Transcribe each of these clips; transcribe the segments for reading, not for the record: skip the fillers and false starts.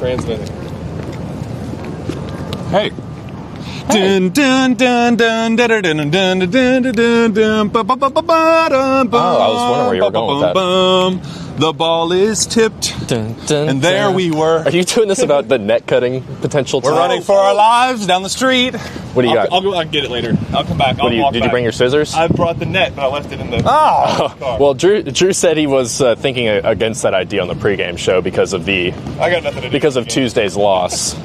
transmitting. Hey. Dun dun dun dun dun dun dun dun dun dun dun. Oh, I was wondering where you were going with that. The ball is tipped, Dun, dun, and there dun. we were. Are you doing this about the net cutting potential? We're running for our lives down the street. What do you got? I'll get it later. I'll come back. Did you bring your scissors? I brought the net, but I left it in the car. Well, Drew said he was thinking against that idea on the pregame show because of I got nothing to do because of Tuesday's loss.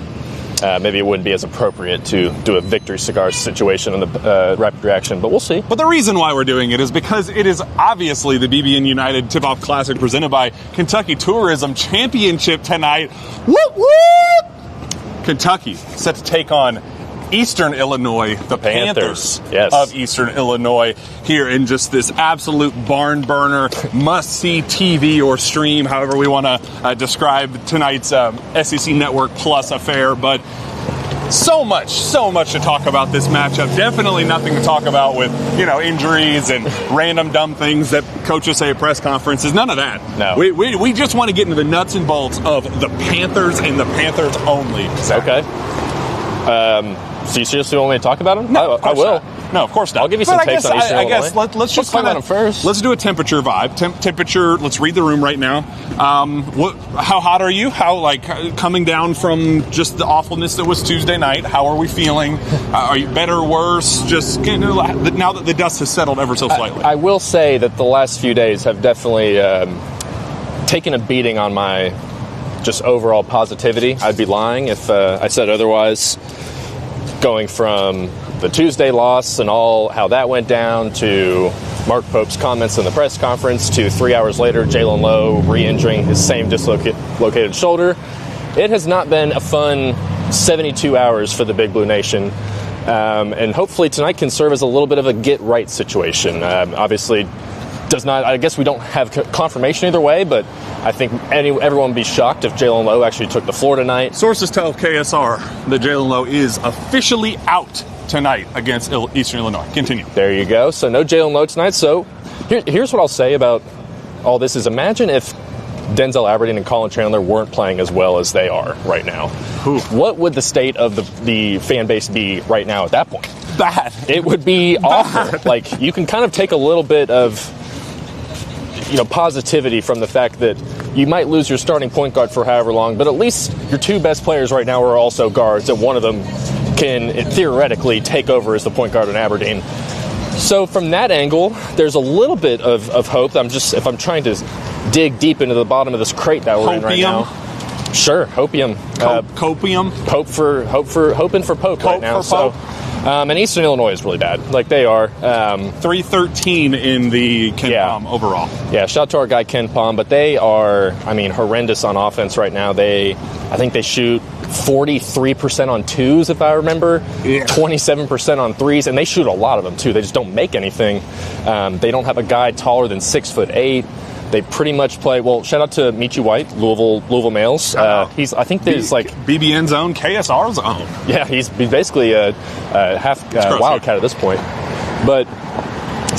Maybe it wouldn't be as appropriate to do a victory cigar situation in the rapid reaction, but we'll see. But the reason why we're doing it is because it is obviously the BBN United Tip-Off Classic presented by Kentucky Tourism Championship tonight. Whoop, whoop! Kentucky set to take on Eastern Illinois, the Panthers yes. of Eastern Illinois, here in just this absolute barn burner, must-see TV or stream, however we want to describe tonight's SEC Network Plus affair. But so much to talk about this matchup. Definitely nothing to talk about with, injuries and random dumb things that coaches say at press conferences. None of that. No. We just want to get into the nuts and bolts of the Panthers and the Panthers only. Zack. Okay. So you seriously want me to talk about them? No, I will. No, of course not. I'll give you some takes on Eastern Illinois. I guess let's just talk about them first. Let's do a temperature vibe. Temperature. Let's read the room right now. How hot are you? How coming down from just the awfulness that was Tuesday night? How are we feeling? Are you better, worse? Just now that the dust has settled ever so slightly. I will say that the last few days have definitely taken a beating on my just overall positivity. I'd be lying if I said otherwise. Going from the Tuesday loss and all how that went down to Mark Pope's comments in the press conference to 3 hours later, Jaylen Low re-injuring his same dislocated shoulder. It has not been a fun 72 hours for the Big Blue Nation. And hopefully tonight can serve as a little bit of a get-right situation. Obviously, I guess we don't have confirmation either way, but I think everyone would be shocked if Jaylen Low actually took the floor tonight. Sources tell KSR that Jaylen Low is officially out tonight against Eastern Illinois. Continue. There you go. So no Jaylen Low tonight. So here's what I'll say about all this is imagine if Denzel Aberdeen and Colin Chandler weren't playing as well as they are right now. What would the state of the fan base be right now at that point? Bad. It would be awful. You can kind of take a little bit of positivity from the fact that you might lose your starting point guard for however long, but at least your two best players right now are also guards, and one of them can theoretically take over as the point guard in Aberdeen. So from that angle, there's a little bit of hope. If I'm trying to dig deep into the bottom of this crate that we're in right now. Sure, hopium. Copium. Hoping for Pope right now. For Pope. And Eastern Illinois is really bad. They are. 313 in the Ken Palm overall. Yeah, shout out to our guy Ken Palm, but they are, horrendous on offense right now. I think they shoot 43% on twos, if I remember, 27% on threes, and they shoot a lot of them, too. They just don't make anything. They don't have a guy taller than 6'8". They pretty much play. Well, shout out to Michi White, Louisville males. I think there's BBN's own, KSR's own. Yeah, he's basically a half Wildcat at this point. But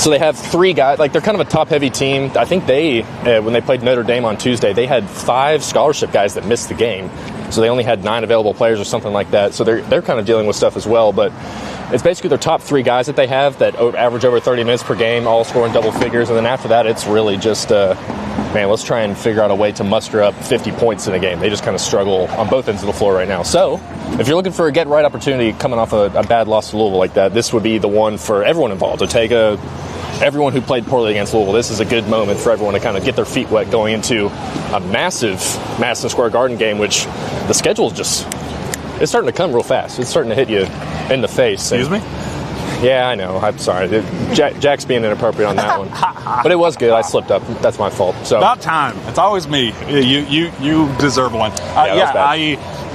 so they have three guys. They're kind of a top-heavy team. I think when they played Notre Dame on Tuesday, they had 5 scholarship guys that missed the game. So they only had 9 available players or something like that. So they're kind of dealing with stuff as well. But it's basically their top 3 guys that they have that average over 30 minutes per game, all scoring double figures. And then after that, it's really just, let's try and figure out a way to muster up 50 points in a game. They just kind of struggle on both ends of the floor right now. So if you're looking for a get-right opportunity coming off a bad loss to Louisville like that, this would be the one for everyone involved. Everyone who played poorly against Louisville, this is a good moment for everyone to kind of get their feet wet going into a massive Madison Square Garden game, which the schedule is it's starting to come real fast. It's starting to hit you in the face. Excuse me? Yeah, I know. I'm sorry. Jack's being inappropriate on that one. But it was good. I slipped up. That's my fault. So about time. It's always me. You deserve one.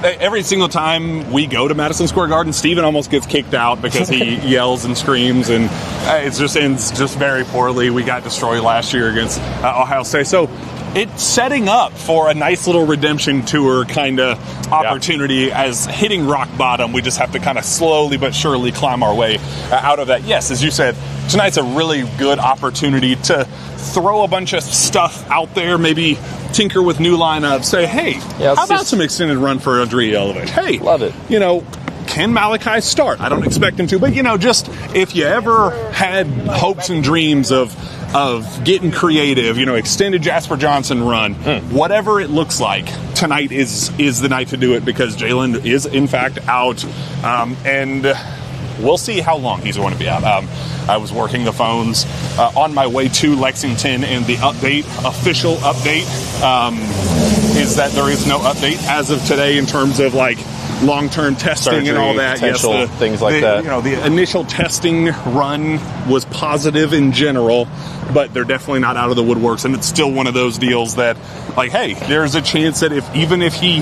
Every single time we go to Madison Square Garden, Steven almost gets kicked out because he yells and screams, and it just ends just very poorly. We got destroyed last year against Ohio State. So it's setting up for a nice little redemption tour kind of opportunity. As hitting rock bottom, we just have to kind of slowly but surely climb our way out of that. Yes, as you said, tonight's a really good opportunity to throw a bunch of stuff out there, maybe tinker with new lineups, say, hey, how about some extended run for Andrei Yelovich? Hey, love it. Can Malachi start? I don't expect him to, but just if you ever had hopes and dreams of getting creative, extended Jasper Johnson run, whatever it looks like, tonight is the night to do it, because Jaylen is in fact out, and we'll see how long he's going to be out. I was working the phones on my way to Lexington, and the official update, is that there is no update as of today in terms of long-term testing surgery, and all that. Yes, things like that. The initial testing run was positive in general, but they're definitely not out of the woodworks, and it's still one of those deals that, hey, there's a chance that even if he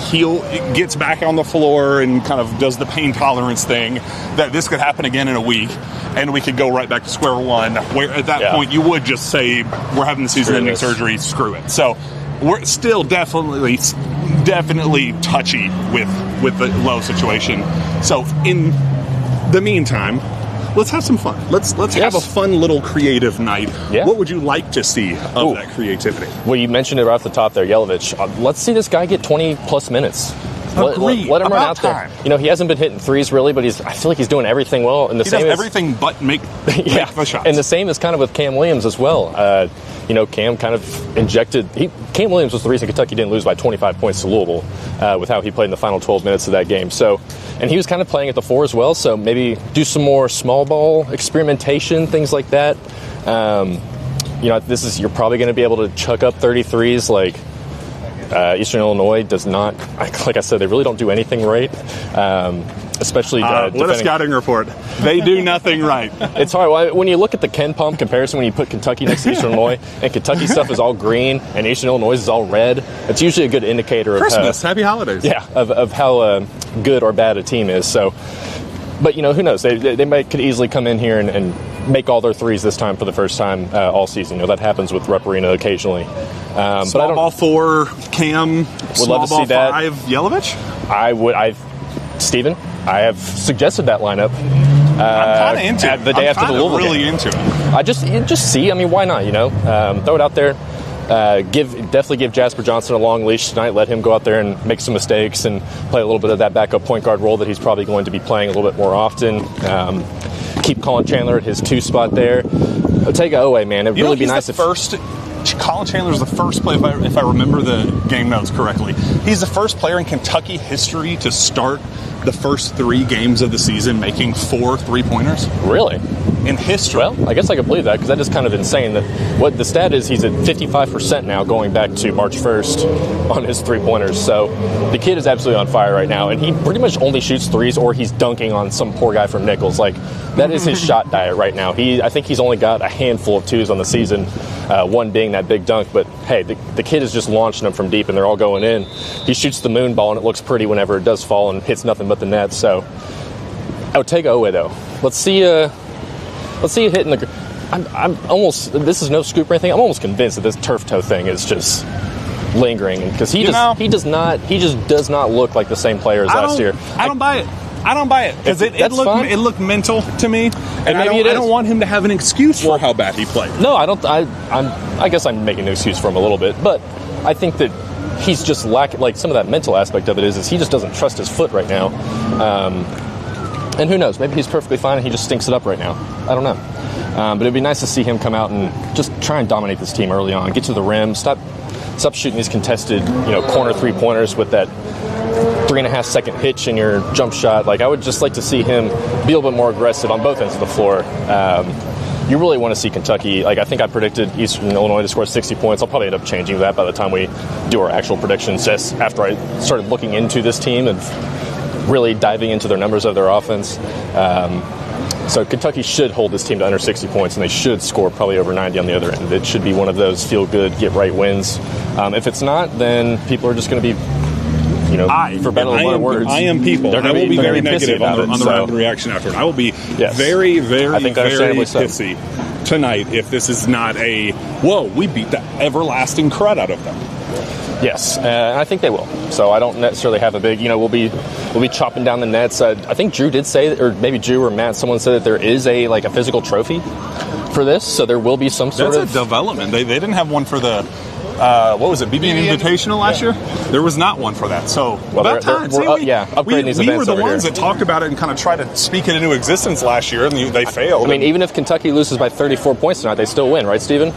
gets back on the floor and kind of does the pain tolerance thing, that this could happen again in a week, and we could go right back to square one, where at that point you would just say, we're having the season-ending surgery, screw it. So we're still definitely touchy with the Low situation. So in the meantime, let's have some fun. Let's have a fun little creative night. Yeah. What would you like to see of that creativity? Well, you mentioned it right off the top there, Yelovich. Let's see this guy get 20-plus minutes. Let him run out there. He hasn't been hitting threes really, but I feel like he's doing everything well. And he does everything but make the shots. And the same is kind of with Cam Williams as well. Cam kind of injected. Cam Williams was the reason Kentucky didn't lose by 25 points to Louisville with how he played in the final 12 minutes of that game. So, and he was kind of playing at the 4 as well. So maybe do some more small ball experimentation, things like that. You're probably going to be able to chuck up 33s Eastern Illinois does not, like I said, they really don't do anything right. Especially what a scouting report. They do nothing right. It's hard. When you look at the Ken Palm comparison, when you put Kentucky next to Eastern Illinois, and Kentucky stuff is all green and Eastern Illinois is all red, it's usually a good indicator of Christmas, happy holidays. Yeah, of how good or bad a team is. So, but who knows? They could easily come in here and make all their threes this time for the first time all season. That happens with Rupp Arena occasionally. Small ball 4, Cam. Would love to see that. 5, Yelovich. Stephen, I have suggested that lineup. I'm kind of into it. The day after the Louisville really game. into it. I just see. Why not? Throw it out there. Definitely give Jasper Johnson a long leash tonight. Let him go out there and make some mistakes and play a little bit of that backup point guard role that he's probably going to be playing a little bit more often. Keep Colin Chandler at his 2 spot there. Otega Owe, man, it'd really be nice if Colin Chandler is the first player, if I remember the game notes correctly, he's the first player in Kentucky history to start the first 3 games of the season making 4 3-pointers. Really? In history. Well, I guess I could believe that, because that is kind of insane. That what the stat is, he's at 55% now going back to March 1st on his 3-pointers. So the kid is absolutely on fire right now, and he pretty much only shoots 3s or he's dunking on some poor guy from Nichols. That is his shot diet right now. I think he's only got a handful of 2s on the season, one being that big dunk. But hey, the kid is just launching them from deep, and they're all going in. He shoots the moon ball, and it looks pretty whenever it does fall and hits nothing but the net. So Otega Owe, though, let's see it hitting the. I'm almost. This is no scoop or anything. I'm almost convinced that this turf toe thing is just lingering, because he just does not look like the same player as last year. I don't buy it because it looked mental to me, and I don't want him to have an excuse for how bad he played. No, I don't. I guess I'm making an excuse for him a little bit, but I think that he's just lacking. Some of that mental aspect of it is he just doesn't trust his foot right now. And who knows? Maybe he's perfectly fine and he just stinks it up right now. I don't know. But it'd be nice to see him come out and just try and dominate this team early on. Get to the rim. Stop shooting these contested, corner 3-pointers with that 3.5-second hitch in your jump shot. I would just like to see him be a little bit more aggressive on both ends of the floor. You really want to see Kentucky. I think I predicted Eastern Illinois to score 60 points. I'll probably end up changing that by the time we do our actual predictions, just after I started looking into this team and really diving into their numbers of their offense. So Kentucky should hold this team to under 60 points, and they should score probably over 90 on the other end. It should be one of those feel-good, get-right wins. If it's not, then people are just going to to for better or worse words. I am people. They're I will be very negative on the so. reaction afterward. I will be very, very, very pissy tonight if this is not we beat the everlasting crud out of them. Yes, and I think they will. So I don't necessarily have a big, we'll be chopping down the nets. I think Drew did say, or maybe Drew or Matt, someone said that there is a physical trophy for this, so there will be some sort of... That's a development. They didn't have one for the... what was it, BBN Invitational last year? There was not one for that. So, about time. Upgrading these events. We were the ones that talked about it and kind of tried to speak it into existence last year, and they failed. I mean, even if Kentucky loses by 34 points tonight, they still win, right, Stephen?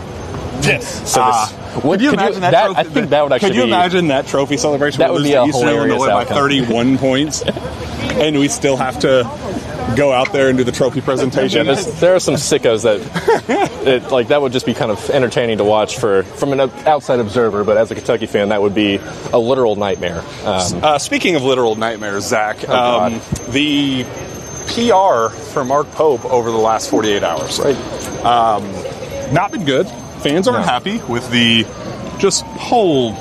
Yes. So could you imagine that trophy? I think that would actually Could you imagine that trophy celebration? That would be a Eastern hilarious Illinois by 31 points, and we still have to go out there and do the trophy presentation. Yeah, there are some sickos that that would just be kind of entertaining to watch from an outside observer, but as a Kentucky fan, that would be a literal nightmare. Speaking of literal nightmares, Zach, the PR for Mark Pope over the last 48 hours. Right. Not been good. Fans aren't happy with the just whole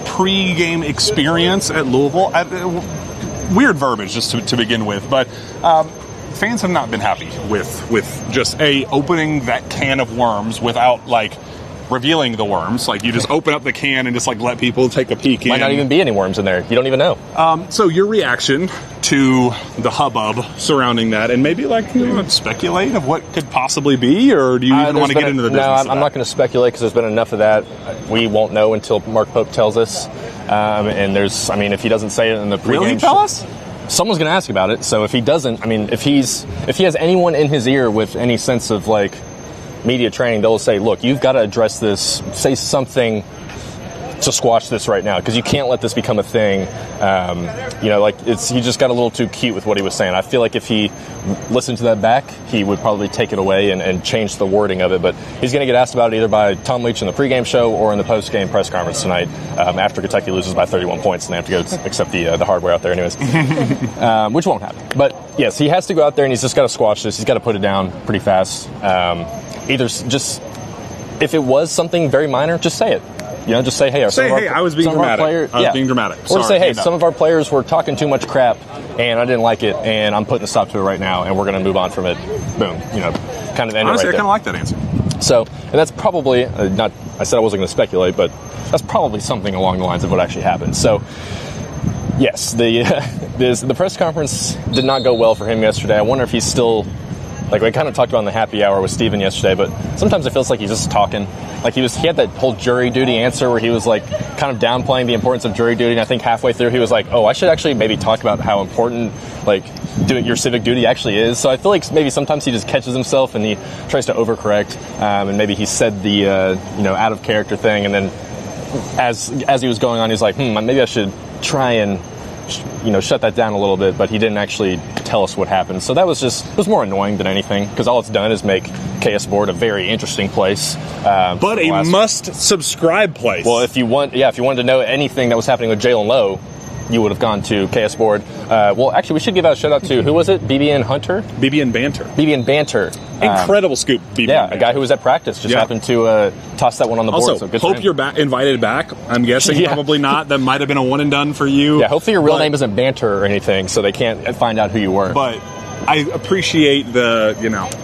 pre-game experience at Louisville. Weird verbiage just to begin with, but fans have not been happy with just opening that can of worms without revealing the worms. You just open up the can and just let people take a peek. Might not even be any worms in there. You don't even know. So your reaction to the hubbub surrounding that, and maybe speculate of what could possibly be, or do you even want to get into the business? No, I'm not going to speculate because there's been enough of that. We won't know until Mark Pope tells us. And if he doesn't say it in the pregame, will he tell us? Someone's going to ask about it. So if he doesn't, if he has anyone in his ear with any sense of media training, they'll say, look, you've got to address this, say something to squash this right now, because you can't let this become a thing. He just got a little too cute with what he was saying. I feel like if he listened to that back, he would probably take it away and change the wording of it. But he's going to get asked about it either by Tom Leach in the pregame show or in the postgame press conference tonight after Kentucky loses by 31 points and they have to go accept the hardware out there anyways, which won't happen. But yes, he has to go out there and he's just got to squash this. He's got to put it down pretty fast. Either just, if it was something very minor, just say it. Just say, hey, I was being dramatic. Being dramatic. Or say, hey, some of our players were talking too much crap, and I didn't like it, and I'm putting a stop to it right now, and we're going to move on from it. Boom. Kind of end Honestly, it right I kind of like that answer. So, and that's probably, I said I wasn't going to speculate, but that's probably something along the lines of what actually happened. So, yes, the press conference did not go well for him yesterday. I wonder if he's still... we kind of talked about in the happy hour with Steven yesterday, but sometimes it feels like he's just talking. He had that whole jury duty answer where he was kind of downplaying the importance of jury duty, and I think halfway through he was like, oh, I should actually maybe talk about how important doing your civic duty actually is. So I feel like maybe sometimes he just catches himself and he tries to overcorrect, and maybe he said the out of character thing, and then as he was going on, he was like, maybe I should try and shut that down a little bit, but he didn't actually tell us what happened. So that was it was more annoying than anything, because all it's done is make KS Board a very interesting place. But a must-subscribe place. Well, if you wanted to know anything that was happening with Jaylen Low, you would have gone to KS Board. Well, actually, we should give out a shout-out to, who was it? BBN Hunter? BBN Banter. BBN Banter. Incredible scoop, BBN Banter. A guy who was at practice just happened to toss that one on the board. Also, so good hope you're invited back. I'm guessing probably not. That might have been a one and done for you. Yeah, hopefully your real name isn't Banter or anything, so they can't find out who you were. But I appreciate the,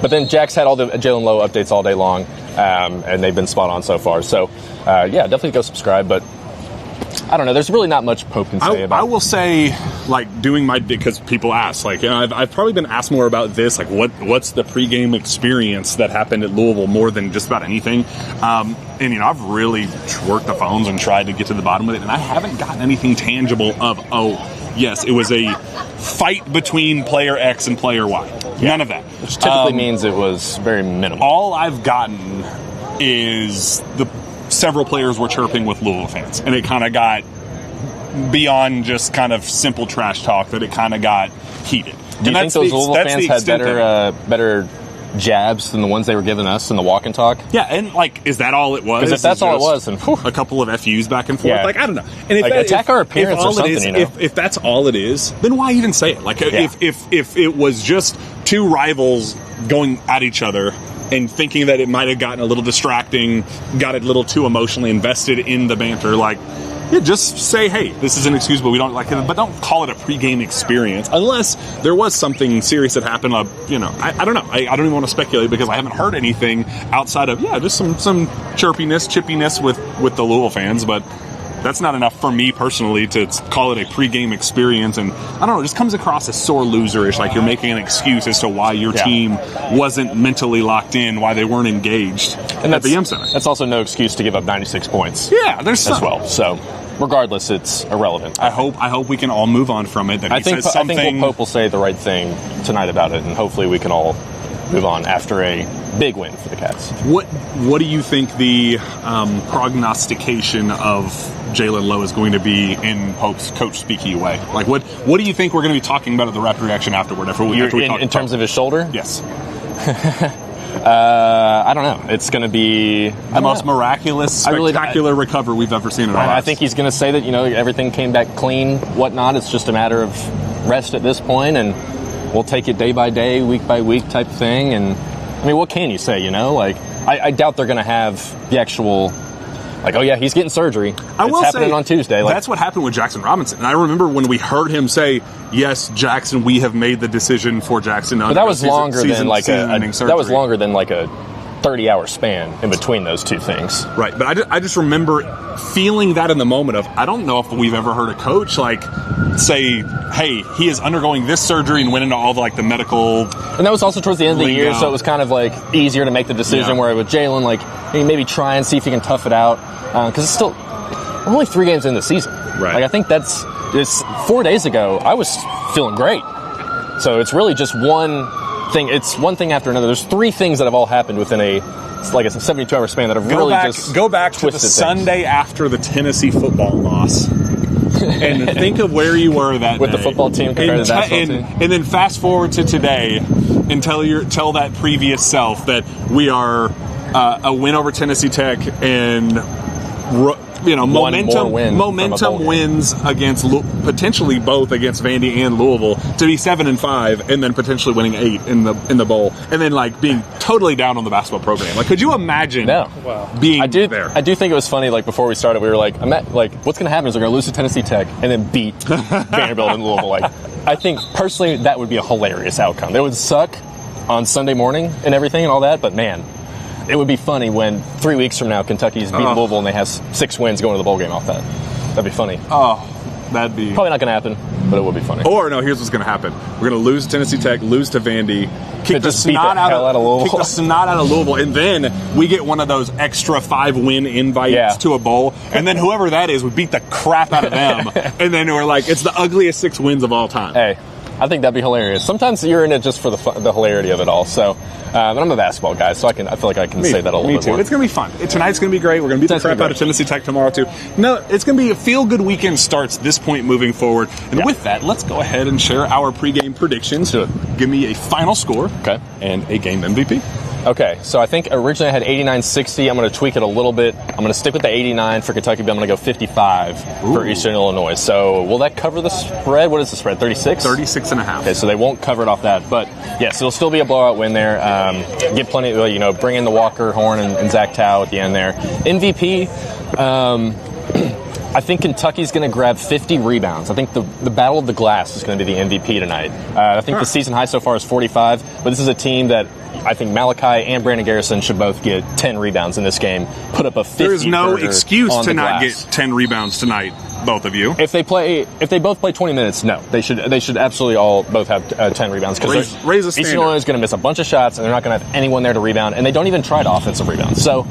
But then Jack's had all the Jaylen Low updates all day long, and they've been spot on so far. So, definitely go subscribe, but I don't know. There's really not much Pope can say about it. I will say, because people ask, I've probably been asked more about this, what's the pregame experience that happened at Louisville more than just about anything. And, I've really worked the phones and tried to get to the bottom of it, and I haven't gotten anything tangible of, yes, it was a fight between player X and player Y. Yeah. None of that. Which typically means it was very minimal. All I've gotten is several players were chirping with Louisville fans, and it kind of got beyond just kind of simple trash talk, that it kind of got heated. Do you think those Louisville fans had better jabs than the ones they were giving us in the walk and talk? Yeah, and is that all it was? Because if that's all it was, then a couple of FUs back and forth, I don't know. And if attack our appearance or something, if that's all it is, then why even say it? If it was just two rivals going at each other and thinking that it might have gotten a little distracting, got a little too emotionally invested in the banter, just say, hey, this is inexcusable, we don't like it, but don't call it a pregame experience, unless there was something serious that happened. I don't know. I don't even want to speculate, because I haven't heard anything outside of, just some chippiness with the Louisville fans, but that's not enough for me personally to call it a pregame experience. And I don't know, it just comes across as sore loserish, like you're making an excuse as to why your team wasn't mentally locked in, why they weren't engaged at the Yum Center. That's also no excuse to give up 96 points. Yeah, there's as well. So regardless, it's irrelevant. I hope we can all move on from it. That I think Pope will say the right thing tonight about it, and hopefully we can all move on after a big win for the Cats. What do you think the prognostication of Jaylen Low is going to be in Pope's coach speaky way? Like, what do you think we're going to be talking about at the Rapid Reaction afterward? In terms of his shoulder? Yes. I don't know. It's going to be the most miraculous, spectacular recovery we've ever seen in our lives. I think he's going to say that, everything came back clean, whatnot. It's just a matter of rest at this point, and we'll take it day by day, week by week type thing. And I mean, what can you say? I doubt they're going to have the actual. Like, oh yeah, he's getting surgery. It's happening on Tuesday. That's what happened with Jackson Robinson. And I remember when we heard him say, "Yes, Jackson, we have made the decision for Jackson." But that was longer than like a 30-hour span in between those two things. Right, but I just remember feeling that in the moment of, I don't know if we've ever heard a coach say, hey, he is undergoing this surgery, and went into all the medical. And that was also towards the end of the year, so it was kind of easier to make the decision. Where with Jaylen, maybe try and see if he can tough it out, because it's still only 3 games in the season. Right. I think it's 4 days ago. I was feeling great, so it's really just one thing. It's one thing after another. There's 3 things that have all happened within a 72-hour span that have go back to the Sunday after the Tennessee football loss. And think of where you were that with day. the football team compared to the basketball team. And then fast forward to today and tell that previous self that we are a win over Tennessee Tech and momentum wins against potentially both against Vandy and Louisville to be 7-5 and then potentially winning 8 in the bowl, and then being totally down on the basketball program. Could you imagine being there? I do think it was funny. Before we started, we were what's going to happen is they're going to lose to Tennessee Tech and then beat Vanderbilt and Louisville. I think personally that would be a hilarious outcome. It would suck on Sunday morning and everything and all that, but man, it would be funny when 3 weeks from now Kentucky's beating Louisville and they have 6 wins going to the bowl game off that. That'd be funny. That'd be probably not going to happen, but it would be funny. Or no, here's what's going to happen: we're going to lose to Tennessee Tech, lose to Vandy, kick the snot out of Louisville, and then we get one of those extra 5-win invites to a bowl, and then whoever that is, we beat the crap out of them, and then we're it's the ugliest 6 wins of all time. Hey, I think that'd be hilarious. Sometimes you're in it just for the hilarity of it all. So, but I'm a basketball guy, so I feel like I can say that a little bit more. It's going to be fun. Tonight's going to be great. We're going to beat the crap out of Tennessee Tech tomorrow, too. No, it's going to be a feel-good weekend starts this point moving forward. And with that, let's go ahead and share our pregame predictions. Give me a final score and a game MVP. Okay, so I think originally I had 89-60. I'm going to tweak it a little bit. I'm going to stick with the 89 for Kentucky, but I'm going to go 55 for Eastern Illinois. So will that cover the spread? What is the spread, 36? 36.5. Okay, so they won't cover it off that. But, yes, it'll still be a blowout win there. Get plenty, bring in the Walker, Horn, and Zack at the end there. MVP, I think Kentucky's going to grab 50 rebounds. I think the Battle of the Glass is going to be the MVP tonight. I think the season high so far is 45, but this is a team that I think Malachi and Brandon Garrison should both get 10 rebounds in this game. Put up a 50. There's no excuse to not get 10 rebounds tonight, both of you. If they both play 20 minutes, no, they should absolutely all both have 10 rebounds, because raise a standard. Eastern Illinois is going to miss a bunch of shots, and they're not going to have anyone there to rebound, and they don't even try to offensive rebound. So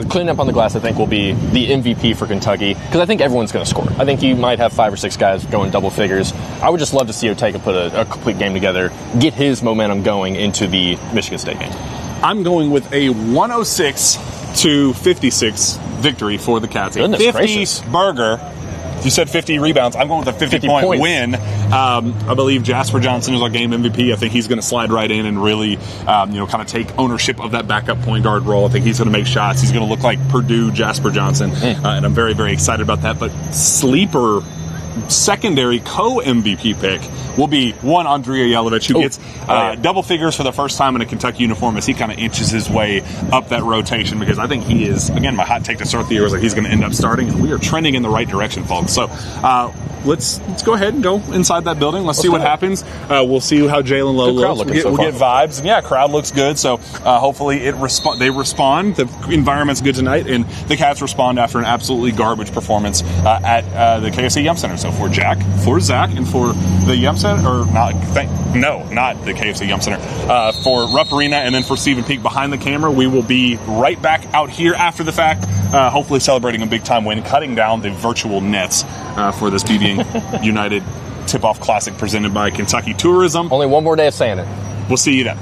cleaning up on the glass, I think, will be the MVP for Kentucky, because I think everyone's going to score. I think you might have 5 or 6 guys going double figures. I would just love to see Oteka put a complete game together, get his momentum going into the Michigan State game. I'm going with a 106-56 victory for the Cats. Goodness 50 gracious. Burger. You said 50 rebounds. I'm going with a 50-point win. I believe Jasper Johnson is our game MVP. I think he's going to slide right in and really, kind of take ownership of that backup point guard role. I think he's going to make shots. He's going to look like Purdue Jasper Johnson, and I'm very, very excited about that. But sleeper secondary co-MVP pick will be one Andrea Yelovich, who gets double figures for the first time in a Kentucky uniform as he kind of inches his way up that rotation, because I think he is, again, my hot take to start the year was that he's going to end up starting, and we are trending in the right direction, folks. So let's go ahead and go inside that building. Let's see what happens. We'll see how Jaylen Low looks. We'll get vibes. And yeah, crowd looks good. So hopefully they respond. The environment's good tonight, and the Cats respond after an absolutely garbage performance at the KFC Yum Center. So for Zack, and for the Yum Center, or not the KFC Yum Center, for Rupp Arena, and then for Stephen Peak behind the camera, we will be right back out here after the fact, hopefully celebrating a big-time win, cutting down the virtual nets for this BB United Tip-Off Classic presented by Kentucky Tourism. Only one more day of saying it. We'll see you then.